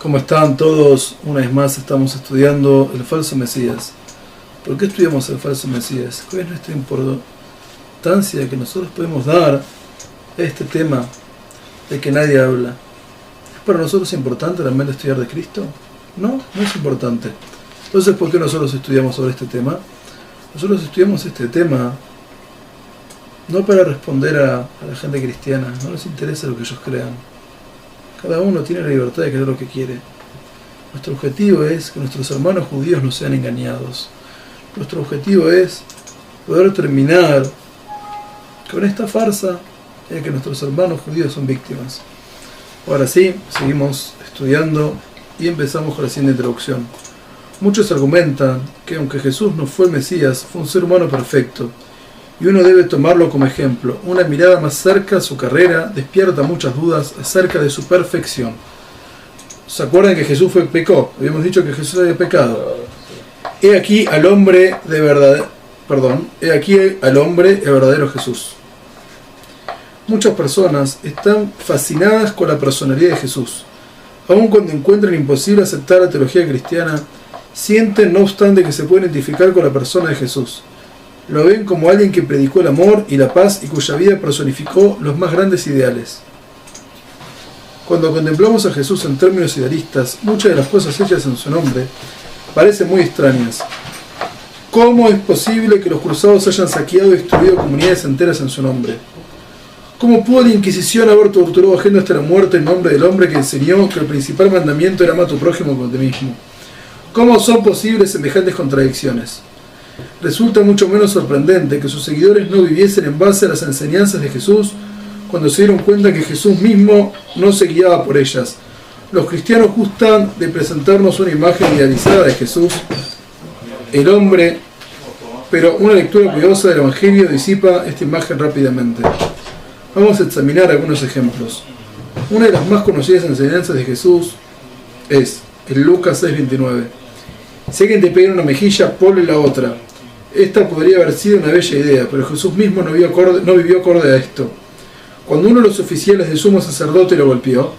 ¿Cómo están todos? Una vez más estamos estudiando el falso Mesías. ¿Por qué estudiamos el falso Mesías? ¿Cuál es nuestra importancia que nosotros podemos dar a este tema de que nadie habla? ¿Es para nosotros importante realmente estudiar de Cristo? No, no es importante. Entonces, ¿por qué nosotros estudiamos sobre este tema? Nosotros estudiamos este tema no para responder a la gente cristiana, no les interesa lo que ellos crean. Cada uno tiene la libertad de creer lo que quiere. Nuestro objetivo es que nuestros hermanos judíos no sean engañados. Nuestro objetivo es poder terminar con esta farsa en que nuestros hermanos judíos son víctimas. Ahora sí, seguimos estudiando y empezamos con la siguiente introducción. Muchos argumentan que aunque Jesús no fue el Mesías, fue un ser humano perfecto. Y uno debe tomarlo como ejemplo. Una mirada más cerca a su carrera despierta muchas dudas acerca de su perfección. ¿Se acuerdan que Jesús pecó? Habíamos dicho que Jesús había pecado. He aquí al hombre el verdadero Jesús. Muchas personas están fascinadas con la personalidad de Jesús. Aun cuando encuentran imposible aceptar la teología cristiana, sienten no obstante que se puede identificar con la persona de Jesús. Lo ven como alguien que predicó el amor y la paz y cuya vida personificó los más grandes ideales. Cuando contemplamos a Jesús en términos idealistas, muchas de las cosas hechas en su nombre parecen muy extrañas. ¿Cómo es posible que los cruzados hayan saqueado y destruido comunidades enteras en su nombre? ¿Cómo pudo la Inquisición haber torturado a gente hasta la muerte en nombre del hombre que enseñó que el principal mandamiento era amar a tu prójimo como a ti mismo? ¿Cómo son posibles semejantes contradicciones? Resulta mucho menos sorprendente que sus seguidores no viviesen en base a las enseñanzas de Jesús cuando se dieron cuenta que Jesús mismo no se guiaba por ellas. Los cristianos gustan de presentarnos una imagen idealizada de Jesús, el hombre, pero una lectura cuidadosa del Evangelio disipa esta imagen rápidamente. Vamos a examinar algunos ejemplos. Una de las más conocidas enseñanzas de Jesús es en Lucas 6:29. Si alguien te pega en una mejilla, ponle la otra. Esta podría haber sido una bella idea, pero Jesús mismo no vivió acorde a esto. Cuando uno de los oficiales del sumo sacerdote lo golpeó,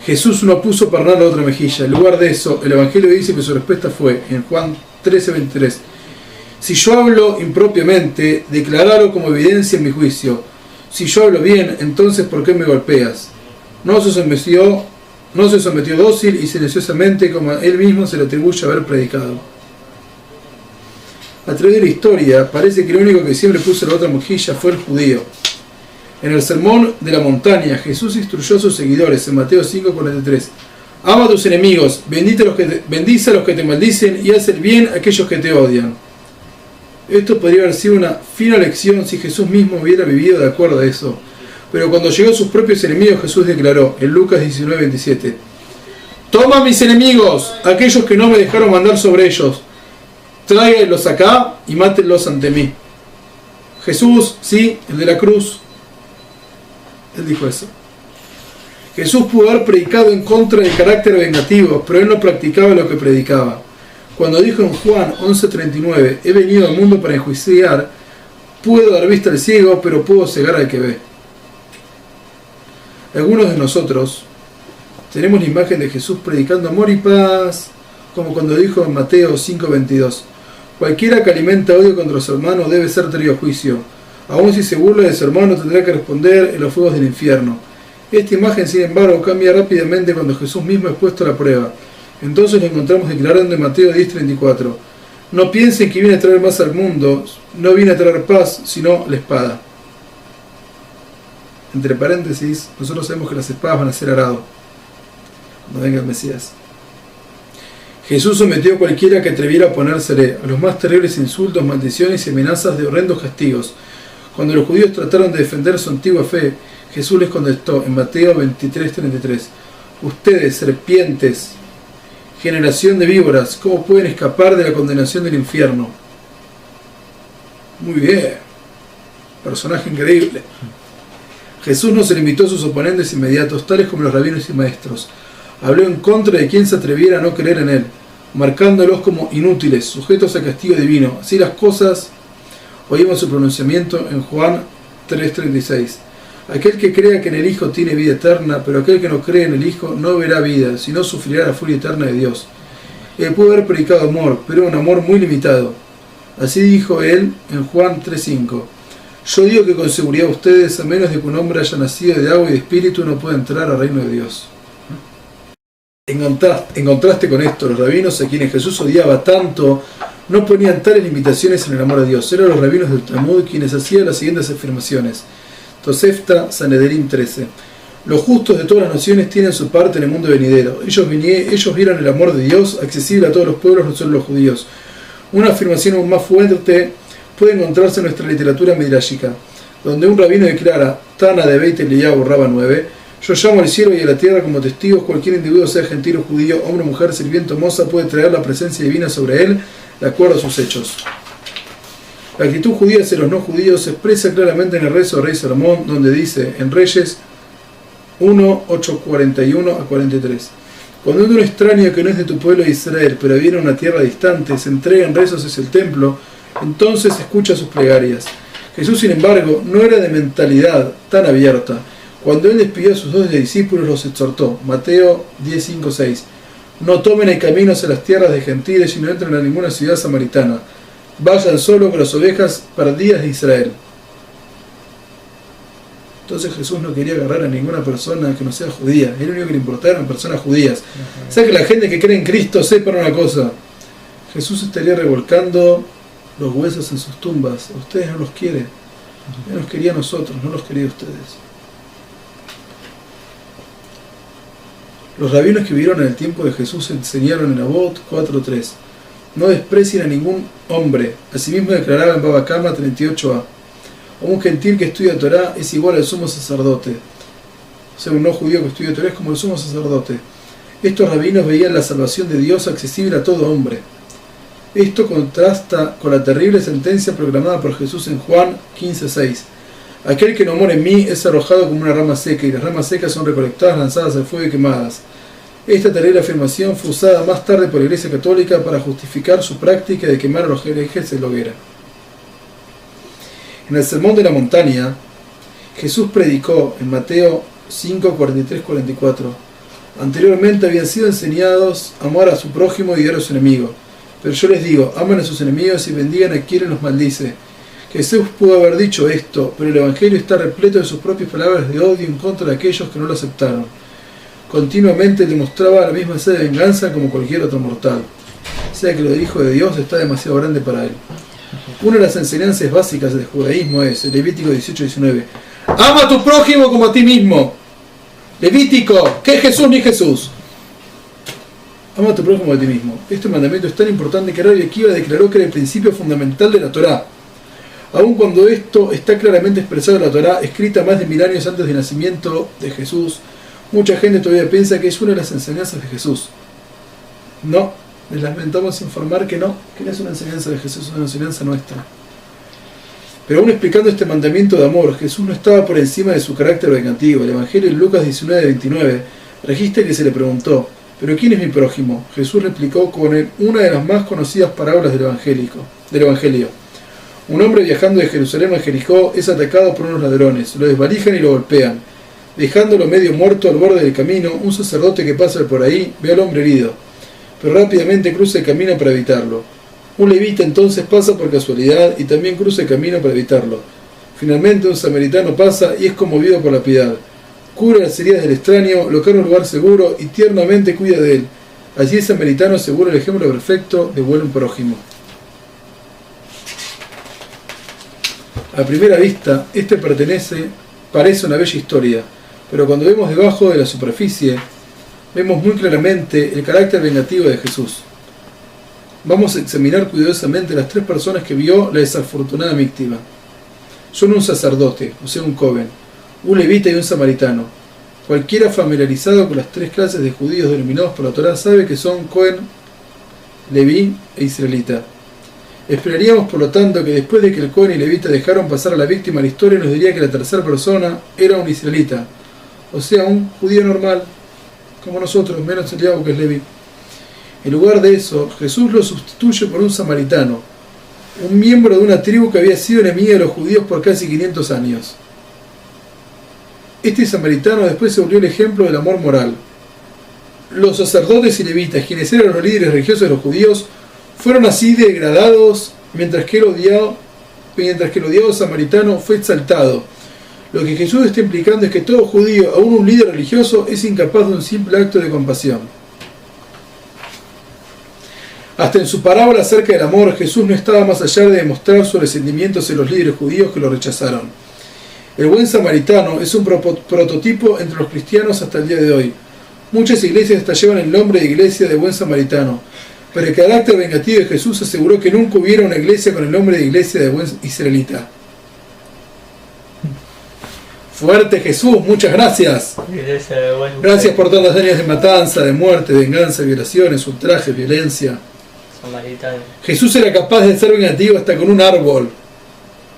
Jesús no puso para nada la otra mejilla. En lugar de eso, el Evangelio dice que su respuesta fue, en Juan 13:23, si yo hablo impropiamente, declaralo como evidencia en mi juicio. Si yo hablo bien, entonces ¿por qué me golpeas? No se sometió dócil y silenciosamente como él mismo se le atribuye haber predicado. A través de la historia, parece que el único que siempre puso la otra mejilla fue el judío. En el sermón de la montaña, Jesús instruyó a sus seguidores en Mateo 5:43. Ama a tus enemigos, bendice a los que te maldicen y haz el bien a aquellos que te odian. Esto podría haber sido una fina lección si Jesús mismo hubiera vivido de acuerdo a eso. Pero cuando llegó a sus propios enemigos, Jesús declaró en Lucas 19:27. Toma a mis enemigos, aquellos que no me dejaron mandar sobre ellos. Tráiganlos acá y mátenlos ante mí. Jesús, sí, el de la cruz, él dijo eso. Jesús pudo haber predicado en contra del carácter vengativo, pero él no practicaba lo que predicaba. Cuando dijo en Juan 11:39, he venido al mundo para enjuiciar, puedo dar vista al ciego, pero puedo cegar al que ve. Algunos de nosotros tenemos la imagen de Jesús predicando amor y paz, como cuando dijo en Mateo 5:22, cualquiera que alimenta odio contra su hermano debe ser traído a juicio. Aun si se burla de su hermano tendrá que responder en los fuegos del infierno. Esta imagen, sin embargo, cambia rápidamente cuando Jesús mismo es puesto a la prueba. Entonces lo encontramos declarando en Mateo 10:34, no piensen que viene a traer más al mundo, no viene a traer paz, sino la espada. Entre paréntesis, nosotros sabemos que las espadas van a ser arado cuando venga el Mesías. Jesús sometió a cualquiera que atreviera a oponérsele a los más terribles insultos, maldiciones y amenazas de horrendos castigos. Cuando los judíos trataron de defender su antigua fe, Jesús les contestó en Mateo 23:33, ustedes, serpientes, generación de víboras, ¿cómo pueden escapar de la condenación del infierno? Muy bien, personaje increíble. Jesús no se limitó a sus oponentes inmediatos, tales como los rabinos y maestros. Habló en contra de quien se atreviera a no creer en él, marcándolos como inútiles, sujetos a castigo divino. Así las cosas, oímos su pronunciamiento en Juan 3:36. Aquel que crea que en el Hijo tiene vida eterna, pero aquel que no cree en el Hijo no verá vida, sino sufrirá la furia eterna de Dios. Él pudo haber predicado amor, pero un amor muy limitado. Así dijo él en Juan 3:5. Yo digo que con seguridad ustedes, a menos de que un hombre haya nacido de agua y de espíritu, no puede entrar al reino de Dios. En contraste con esto, los rabinos a quienes Jesús odiaba tanto no ponían tales limitaciones en el amor a Dios. Eran los rabinos del Talmud quienes hacían las siguientes afirmaciones. Tosefta, Sanedrín 13. Los justos de todas las naciones tienen su parte en el mundo venidero. Ellos vieron el amor de Dios accesible a todos los pueblos, no solo los judíos. Una afirmación aún más fuerte puede encontrarse en nuestra literatura midrashica, donde un rabino declara, Tana de Beit Eliyahu, Raba 9, yo llamo al cielo y a la tierra como testigos, cualquier individuo, sea gentil o judío, hombre, mujer, sirviente o moza, puede traer la presencia divina sobre él, de acuerdo a sus hechos. La actitud judía hacia los no judíos se expresa claramente en el rezo del rey Salomón, donde dice, en Reyes 1, 8:41 a 43. Cuando un extraño que no es de tu pueblo de Israel, pero viene a una tierra distante, se entrega en rezos hacia el templo, entonces escucha sus plegarias. Jesús, sin embargo, no era de mentalidad tan abierta. Cuando él despidió a sus 12 discípulos, los exhortó. Mateo 10:5-6. No tomen el camino hacia las tierras de gentiles y no entren a ninguna ciudad samaritana. Vayan solo con las ovejas perdidas de Israel. Entonces Jesús no quería agarrar a ninguna persona que no sea judía. El único que le importaba eran personas judías. O sea, que la gente que cree en Cristo sepa una cosa. Jesús estaría revolcando los huesos en sus tumbas. A ustedes no los quiere. Él nos quería a nosotros, no los quería a ustedes. Los rabinos que vivieron en el tiempo de Jesús enseñaron en Avot 4:3. No desprecien a ningún hombre. Asimismo declaraba en Baba Kama 38a. Un gentil que estudia Torah es igual al sumo sacerdote. O sea, un no judío que estudia Torah es como el sumo sacerdote. Estos rabinos veían la salvación de Dios accesible a todo hombre. Esto contrasta con la terrible sentencia proclamada por Jesús en Juan 15:6. Aquel que no mora en mí es arrojado como una rama seca, y las ramas secas son recolectadas, lanzadas al fuego y quemadas. Esta terrible afirmación fue usada más tarde por la Iglesia Católica para justificar su práctica de quemar a los herejes en la hoguera. En el Sermón de la Montaña, Jesús predicó en Mateo 5:43-44. Anteriormente habían sido enseñados a amar a su prójimo y odiar a su enemigo. Pero yo les digo, amen a sus enemigos y bendigan a quienes los maldice. Jesús pudo haber dicho esto, pero el Evangelio está repleto de sus propias palabras de odio en contra de aquellos que no lo aceptaron. Continuamente demostraba la misma sed de venganza como cualquier otro mortal. O sea que lo del Hijo de Dios está demasiado grande para él. Una de las enseñanzas básicas del judaísmo es Levítico 18:19. Ama a tu prójimo como a ti mismo. Levítico, ¿qué es Jesús ni Jesús? Ama a tu prójimo como a ti mismo. Este mandamiento es tan importante que Rabbi Akiva declaró que era el principio fundamental de la Torá. Aun cuando esto está claramente expresado en la Torá, escrita más de 1000 años antes del nacimiento de Jesús, mucha gente todavía piensa que es una de las enseñanzas de Jesús. No, les lamentamos informar que no es una enseñanza de Jesús, es una enseñanza nuestra. Pero aún explicando este mandamiento de amor, Jesús no estaba por encima de su carácter vengativo. El Evangelio en Lucas 19:29 registra que se le preguntó, ¿pero quién es mi prójimo? Jesús replicó con una de las más conocidas parábolas del Evangelio. Un hombre viajando de Jerusalén a Jericó es atacado por unos ladrones, lo desvalijan y lo golpean. Dejándolo medio muerto al borde del camino, un sacerdote que pasa por ahí ve al hombre herido, pero rápidamente cruza el camino para evitarlo. Un levita entonces pasa por casualidad y también cruza el camino para evitarlo. Finalmente un samaritano pasa y es conmovido por la piedad. Cura las heridas del extraño, lo carga a un lugar seguro y tiernamente cuida de él. Allí el samaritano asegura el ejemplo perfecto de buen prójimo. A primera vista, parece una bella historia, pero cuando vemos debajo de la superficie, vemos muy claramente el carácter vengativo de Jesús. Vamos a examinar cuidadosamente las 3 personas que vio la desafortunada víctima. Son un sacerdote, o sea un cohen, un levita y un samaritano. Cualquiera familiarizado con las 3 clases de judíos denominados por la Torá sabe que son cohen, leví e israelita. Esperaríamos por lo tanto que después de que el cohen y levita dejaron pasar a la víctima, la historia nos diría que la tercera persona era un israelita, o sea un judío normal, como nosotros, menos el diablo que es Leví. En lugar de eso, Jesús lo sustituye por un samaritano, un miembro de una tribu que había sido enemiga de los judíos por casi 500 años. Este samaritano después se volvió el ejemplo del amor moral. Los sacerdotes y levitas, quienes eran los líderes religiosos de los judíos, fueron así degradados, mientras que el odiado samaritano fue exaltado. Lo que Jesús está implicando es que todo judío, aún un líder religioso, es incapaz de un simple acto de compasión. Hasta en su parábola acerca del amor, Jesús no estaba más allá de demostrar su resentimiento hacia los líderes judíos que lo rechazaron. El buen samaritano es un prototipo entre los cristianos hasta el día de hoy. Muchas iglesias hasta llevan el nombre de iglesia de buen samaritano, pero el carácter vengativo de Jesús aseguró que nunca hubiera una iglesia con el nombre de iglesia de buen israelita. Fuerte Jesús, muchas gracias. Gracias por tantos años de matanza, de muerte, venganza, violaciones, ultrajes, violencia. Jesús era capaz de ser vengativo hasta con un árbol.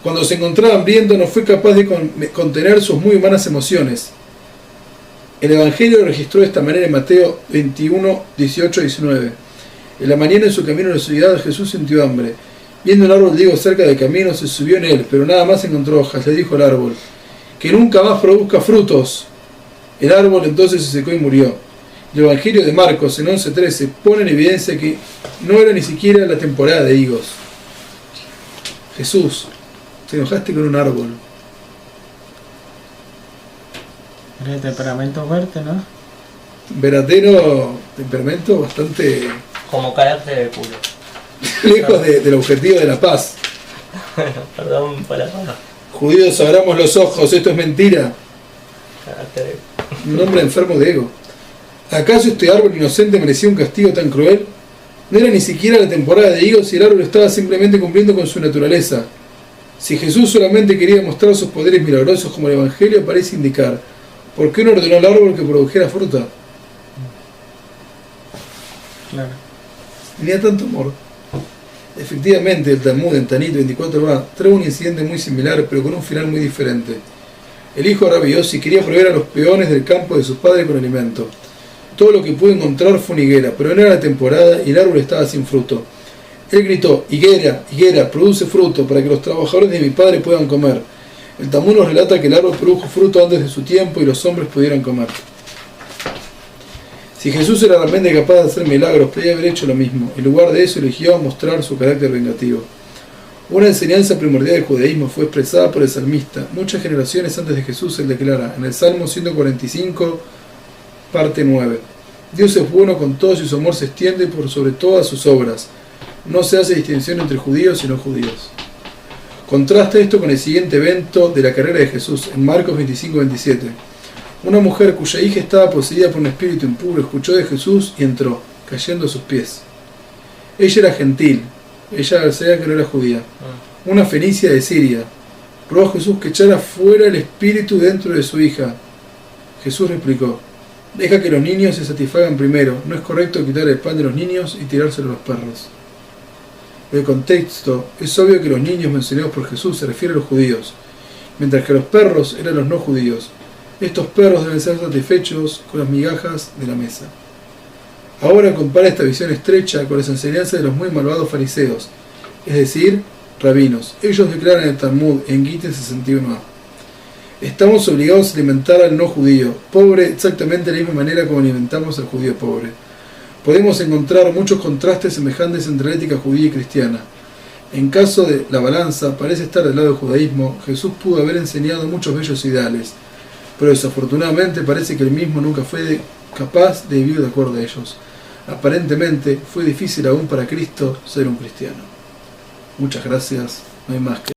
Cuando se encontraba hambriento no fue capaz de contener sus muy humanas emociones. El Evangelio lo registró de esta manera en Mateo 21, 18 y 19. En la mañana en su camino a la ciudad Jesús sintió hambre. Viendo un árbol de higo cerca del camino se subió en él, pero nada más encontró hojas. Le dijo al árbol: que nunca más produzca frutos. El árbol entonces se secó y murió. El Evangelio de Marcos en 11:13 pone en evidencia que no era ni siquiera la temporada de higos. Jesús, te enojaste con un árbol. Era de temperamento fuerte, ¿no? Verdadero temperamento bastante... como carácter de culo. lejos del objetivo de la paz. Perdón por la palabra. Judíos, abramos los ojos, esto es mentira. Carácter de... Un hombre enfermo de ego. ¿Acaso este árbol inocente merecía un castigo tan cruel? No era ni siquiera la temporada de higos y el árbol estaba simplemente cumpliendo con su naturaleza. Si Jesús solamente quería mostrar sus poderes milagrosos como el Evangelio parece indicar, ¿por qué no ordenó al árbol que produjera fruta? Claro. Tenía tanto amor. Efectivamente, el Talmud en Tanit 24a trae un incidente muy similar, pero con un final muy diferente. El hijo de Rabbi Yossi quería proveer a los peones del campo de sus padres con alimento. Todo lo que pudo encontrar fue una higuera, pero no era la temporada y el árbol estaba sin fruto. Él gritó: higuera, higuera, produce fruto para que los trabajadores de mi padre puedan comer. El Talmud nos relata que el árbol produjo fruto antes de su tiempo y los hombres pudieran comer. Si Jesús era realmente capaz de hacer milagros, podía haber hecho lo mismo. En lugar de eso, eligió mostrar su carácter vengativo. Una enseñanza primordial del judaísmo fue expresada por el salmista. Muchas generaciones antes de Jesús él declara en el Salmo 145, parte 9: Dios es bueno con todos y su amor se extiende por sobre todas sus obras. No se hace distinción entre judíos y no judíos. Contrasta esto con el siguiente evento de la carrera de Jesús, en Marcos 25-27. Una mujer cuya hija estaba poseída por un espíritu impuro escuchó de Jesús y entró, cayendo a sus pies. Ella era gentil, ella sabía que no era judía, una fenicia de Siria. Rogó a Jesús que echara fuera el espíritu dentro de su hija. Jesús replicó: deja que los niños se satisfagan primero, no es correcto quitar el pan de los niños y tirárselo a los perros. En el contexto, es obvio que los niños mencionados por Jesús se refieren a los judíos, mientras que los perros eran los no judíos. Estos perros deben ser satisfechos con las migajas de la mesa. Ahora compara esta visión estrecha con las enseñanzas de los muy malvados fariseos, es decir, rabinos. Ellos declaran en el Talmud, en Gittin 61a: estamos obligados a alimentar al no judío, pobre, exactamente de la misma manera como alimentamos al judío pobre. Podemos encontrar muchos contrastes semejantes entre la ética judía y cristiana. En caso de la balanza parece estar del lado del judaísmo. Jesús pudo haber enseñado muchos bellos ideales, pero desafortunadamente parece que él mismo nunca fue capaz de vivir de acuerdo a ellos. Aparentemente fue difícil aún para Cristo ser un cristiano. Muchas gracias, no hay más que